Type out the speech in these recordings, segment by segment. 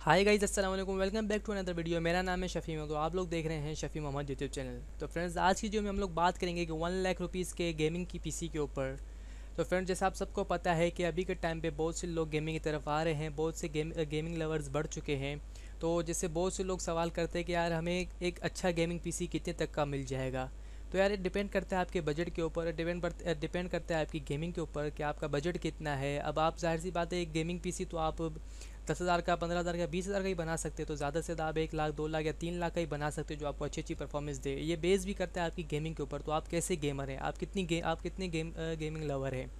हाय guys, अस्सलाम वालेकुम। Welcome back to another video. मेरा नाम है शफ़ी। तो आप लोग देख रहे हैं शफ़ी मोहम्मद यूट्यूब चैनल। तो फ्रेंड्स, आज की वीडियो में हम लोग बात करेंगे कि 1 लाख रुपीज़ के गेमिंग की पीसी के ऊपर। तो फ्रेंड्स, जैसा आप सबको पता है कि अभी के टाइम पे बहुत से लोग गेमिंग की तरफ आ रहे हैं, बहुत से गेमिंग लवर्स बढ़ चुके हैं। तो जैसे बहुत से लोग सवाल करते हैं कि यार हमें एक अच्छा गेमिंग पीसी कितने तक का मिल जाएगा। तो यार ये डिपेंड करता है आपके बजट के ऊपर, डिपेंड करता है आपकी गेमिंग के ऊपर कि आपका बजट कितना है। अब आप जाहिर सी बात है, एक गेमिंग पीसी तो आप 10,000 का, 15,000 का, 20,000 का ही बना सकते हैं। तो ज़्यादा से ज़्यादा आप 1 लाख, 2 लाख या 3 लाख का ही बना सकते हो, जो आपको अच्छी अच्छी परफॉर्मेंस दे। ये बेस भी करता है आपकी गेमिंग के ऊपर, तो आप कैसे गेमर हैं, आप कितनी गेमिंग लवर हैं।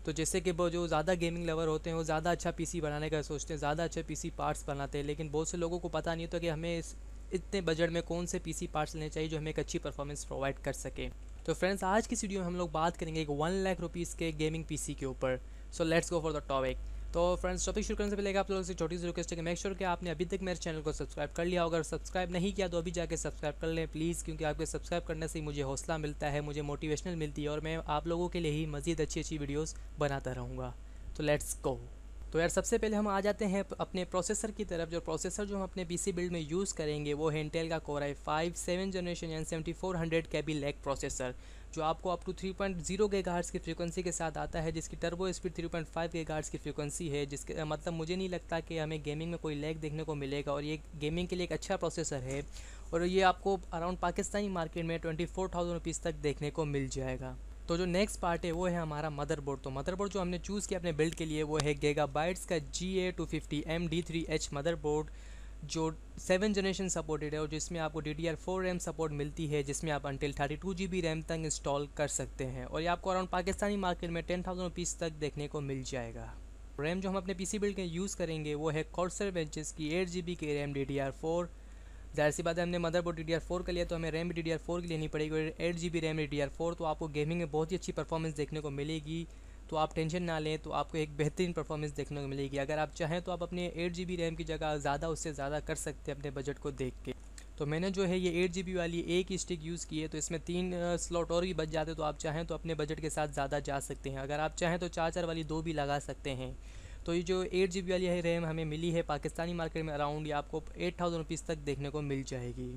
तो जैसे कि वो जो ज़्यादा गेमिंग लवर होते हैं वो ज़्यादा अच्छा पीसी बनाने का सोचते हैं, ज़्यादा अच्छे पीसी पार्ट्स बनाते हैं। लेकिन बहुत से लोगों को पता नहीं होता कि हमें इतने बजट में कौन से पीसी पार्ट्स लेने चाहिए जो हमें एक अच्छी परफॉर्मेंस प्रोवाइड कर सके। तो फ्रेंड्स, आज की वीडियो में हम लोग बात करेंगे एक 1 लाख रुपीज़ के गेमिंग पीसी के ऊपर। So let's go for the topic. तो फ्रेंड्स, टॉपिक शुरू करने से पहले आप लोगों से छोटी सी रिक्वेस्ट है कि मेक श्योर कि आपने अभी तक मेरे चैनल को सब्सक्राइब कर लिया। अगर सब्सक्राइब नहीं किया तो अभी जाके सब्सक्राइब कर लें प्लीज़, क्योंकि आपके सब्सक्राइब करने से ही मुझे हौसला मिलता है, मुझे मोटिवेशनल मिलती है और मैं आप लोगों के लिए ही मज़ीद अच्छी अच्छी वीडियोज़ बनाता रहूँगा। तो लेट्स गो। तो यार सबसे पहले हम आ जाते हैं अपने प्रोसेसर की तरफ। जो प्रोसेसर जो हम अपने पीसी बिल्ड में यूज़ करेंगे वो है इंटेल का कोर i5 7 जनरेशन एन 7400 KB लैक प्रोसेसर, जो आपको अप टू 3.0 गीगाहर्ट्ज़ की फ्रीक्वेंसी के साथ आता है, जिसकी टर्बो स्पीड 3.5 गीगाहर्ट्ज़ की फ्रीक्वेंसी है। जिसके मतलब मुझे नहीं लगता कि हमें गेमिंग में कोई लैग देखने को मिलेगा, और ये गेमिंग के लिए एक अच्छा प्रोसेसर है। और ये आपको अराउंड पाकिस्तानी मार्केट में 24,000 रुपीज़ तक देखने को मिल जाएगा। तो जो नेक्स्ट पार्ट है वो है हमारा मदरबोर्ड। तो मदरबोर्ड जो हमने चूज़ किया अपने बिल्ड के लिए वो है गीगाबाइट्स का GA250M D3H मदरबोर्ड, जो 7 जनरेशन सपोर्टेड है और जिसमें आपको DDR4 रैम सपोर्ट मिलती है, जिसमें आप अंटिल 32 GB रैम तक इंस्टॉल कर सकते हैं। और ये आपको अराउंड पाकिस्तानी मार्केट में 10,000 रुपीज़ तक देखने को मिल जाएगा। रैम जो हम अपने पीसी बिल्ड के यूज़ करेंगे वो है कॉर्सर वेंचर्स की 8 GB की रैम DDR4। ज़ाहिर सी बात है, हमने मदरबोर्ड DDR4 का लिया तो हमें रैम भी DDR4 की लेनी पड़ेगी, और 8 GB रैम DDR4 तो आपको गेमिंग में बहुत ही अच्छी परफॉर्मेंस देखने को मिलेगी। तो आप टेंशन ना लें, तो आपको एक बेहतरीन परफॉर्मेंस देखने को मिलेगी। अगर आप चाहें तो आप अपने 8 GB रैम की जगह ज़्यादा उससे ज़्यादा कर सकते हैं अपने बजट को देख के। तो मैंने जो है ये 8 GB वाली एक ही स्टिक यूज़ की है, तो इसमें 3 स्लॉट और भी बच जाते, तो आप चाहें तो अपने बजट के साथ ज़्यादा जा सकते हैं। अगर आप चाहें तो 4 वाली 2 भी लगा सकते हैं। तो ये जो 8 GB वाली है रैम हमें मिली है पाकिस्तानी मार्केट में अराउंड ये आपको 8,000 रुपीज़ तक देखने को मिल जाएगी।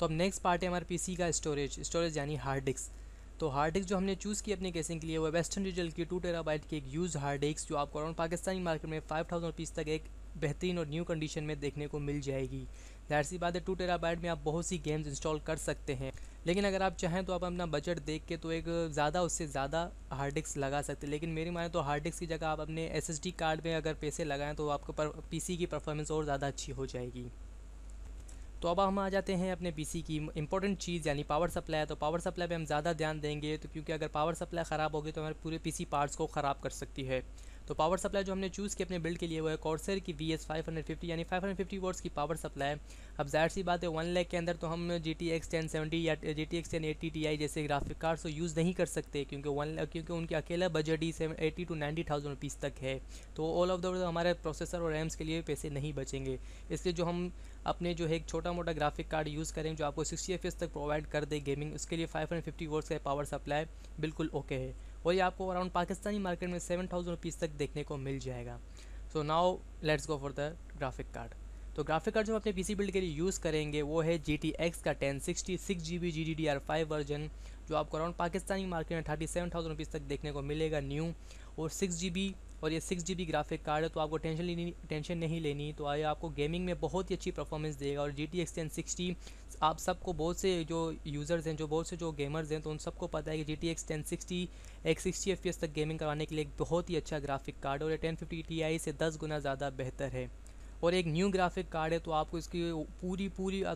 तो अब नेक्स्ट पार्ट है हमारे पीसी का स्टोरेज यानी हार्ड डिस्क। तो हार्ड डिस्क जो हमने चूज़ की अपने केसिंग के लिए वो वेस्टर्न डिजिटल की 2 TB की एक यूज़ हार्ड डिस्क, जो आपको अराउंड पाकिस्तानी मार्केट में 5,000 रुपीज़ तक एक बेहतरीन और न्यू कंडीशन में देखने को मिल जाएगी। जाहिर सी बात है, 2 TB में आप बहुत सी गेम्स इंस्टॉल कर सकते हैं। लेकिन अगर आप चाहें तो आप अपना बजट देख के तो एक ज़्यादा उससे ज़्यादा हार्ड डिस्क लगा सकते हैं। लेकिन मेरी माने तो हार्ड डिस्क की जगह आप अपने SSD कार्ड में अगर पैसे लगाएं तो आपको पीसी की परफॉर्मेंस और ज़्यादा अच्छी हो जाएगी। तो अब हम आ जाते हैं अपने पीसी की इंपॉर्टेंट चीज़ यानी पावर सप्लाई। तो पावर सप्लाई पे हम ज़्यादा ध्यान देंगे, तो क्योंकि अगर पावर सप्लाई ख़राब होगी तो हमारे पूरे पीसी पार्ट्स को ख़राब कर सकती है। तो पावर सप्लाई जो हमने चूज़ की अपने बिल्ड के लिए वो है कॉर्सर की VS550 यानी 550 वोट्स की पावर सप्लाई। अब जाहिर सी बात है, 1 लाख के अंदर तो हम GTX 1070 या GTX 1080 Ti जैसे ग्राफिक कार्ड्स को यूज़ नहीं कर सकते, क्योंकि उनके अकेला बजट ही 80 to 90,000 रुपीज़ तक है। तो ऑल ऑफ द हमारे प्रोसेसर और रैम्स के लिए पैसे नहीं बचेंगे। इसलिए जो हम अपने जो है एक छोटा मोटा ग्राफिक कार्ड यूज़ करें जो आपको 60 FPS तक प्रोवाइड कर दे गेमिंग, उसके लिए 550 वोट्स का पावर सप्लाई बिल्कुल ओके है। और ये आपको अराउंड पाकिस्तानी मार्केट में 7,000 रुपीज़ तक देखने को मिल जाएगा। So now let's go for the graphic card. तो ग्राफिक कार्ड जो हम अपने पीसी बिल्ड के लिए यूज़ करेंगे वो है GTX का 1060 6 GB GDDR5 वर्जन, जो आपको अराउंड पाकिस्तानी मार्केट में 37,000 रुपीज़ तक देखने को मिलेगा न्यू। और 6 GB, और ये 6 GB ग्राफिक कार्ड है, तो आपको टेंशन नहीं लेनी। तो आए आपको गेमिंग में बहुत ही अच्छी परफॉर्मेंस देगा। और GTX 1060 आप सबको, बहुत से जो यूज़र्स हैं, बहुत से जो गेमर्स हैं, तो उन सबको पता है कि GTX 1060 एक 60 FPS तक गेमिंग करवाने के लिए एक बहुत ही अच्छा ग्राफिक कार्ड, और ये 1050 Ti से 10 गुना ज़्यादा बेहतर है। और एक न्यू ग्राफिक कार्ड है, तो आपको इसकी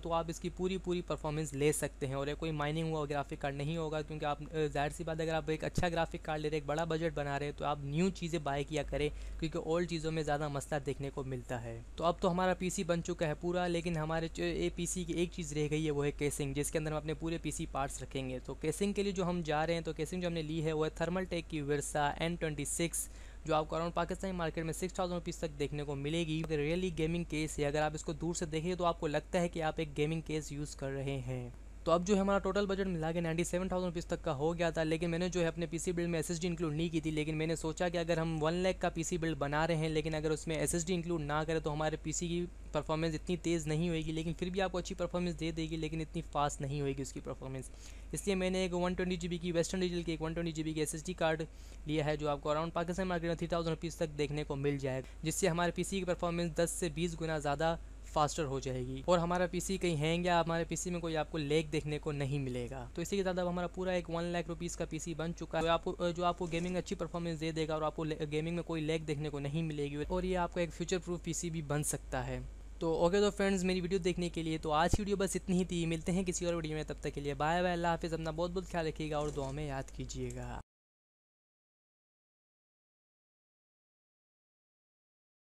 आप इसकी पूरी परफॉर्मेंस ले सकते हैं। और ये कोई माइनिंग हुआ ग्राफिक कार्ड नहीं होगा, क्योंकि आप जाहिर सी बात है, अगर आप एक अच्छा ग्राफिक कार्ड ले रहे हैं, एक बड़ा बजट बना रहे हैं, तो आप न्यू चीज़ें बाय किया करें, क्योंकि ओल्ड चीज़ों में ज़्यादा मसला देखने को मिलता है। तो अब तो हमारा पीसी बन चुका है पूरा, लेकिन हमारे पीसी की एक चीज़ रह गई है, वो है केसिंग, जिसके अंदर हम अपने पूरे पीसी पार्ट्स रखेंगे। तो केसिंग के लिए जो हम जा रहे हैं, तो केसिंग जो हमने ली है वो है थर्मल टेक की वर्सा N26, जो आपको अराउंड पाकिस्तानी मार्केट में 6,000 रुपीज़ तक देखने को मिलेगी। रियली गेमिंग केस है, अगर आप इसको दूर से देखें तो आपको लगता है कि आप एक गेमिंग केस यूज़ कर रहे हैं। तो अब जो है हमारा टोटल बजट मिला के 97,000 रुपीज़ तक का हो गया था। लेकिन मैंने जो है अपने पीसी बिल्ड में SSD इंक्लूड नहीं की थी। लेकिन मैंने सोचा कि अगर हम 1 लाख का पीसी बिल्ड बना रहे हैं, लेकिन अगर उसमें SSD इंक्लूड ना करें तो हमारे पीसी की परफॉर्मेंस इतनी तेज़ नहीं होगी, लेकिन फिर भी आपको अच्छी परफॉर्मेंस दे देगी, लेकिन इतनी फास्ट नहीं होगी उसकी परफॉर्मेंस। इसलिए मैंने एक 120 GB की वेस्टर्न डिजिटल की एक 120 GB की SSD कार्ड लिया है, जो आपको अराउंड पाकिस्तान मार्केट में 3000 रुपीज़ तक देखने को मिल जाएगा, जिससे हमारे PC की परफॉर्मेंस 10 से 20 गुना ज़्यादा फास्टर हो जाएगी और हमारा PC कहीं हैंग या हमारे PC में कोई आपको लैग देखने को नहीं मिलेगा। तो इसी के साथ अब हमारा पूरा एक 1 लाख रुपीज़ का PC बन चुका है, जो आपको गेमिंग अच्छी परफॉर्मेंस दे देगा और आपको गेमिंग में कोई लैग देखने को नहीं मिलेगी, और ये आपका एक फ्यूचर प्रूफ PC भी बन सकता है। तो ओके तो फ्रेंड्स, मेरी वीडियो देखने के लिए तो आज की वीडियो बस इतनी ही थी। मिलते हैं किसी और वीडियो में, तब तक के लिए बाय बाय, अल्लाह हाफिज़। अपना बहुत बहुत ख्याल रखिएगा और दुआ में याद कीजिएगा।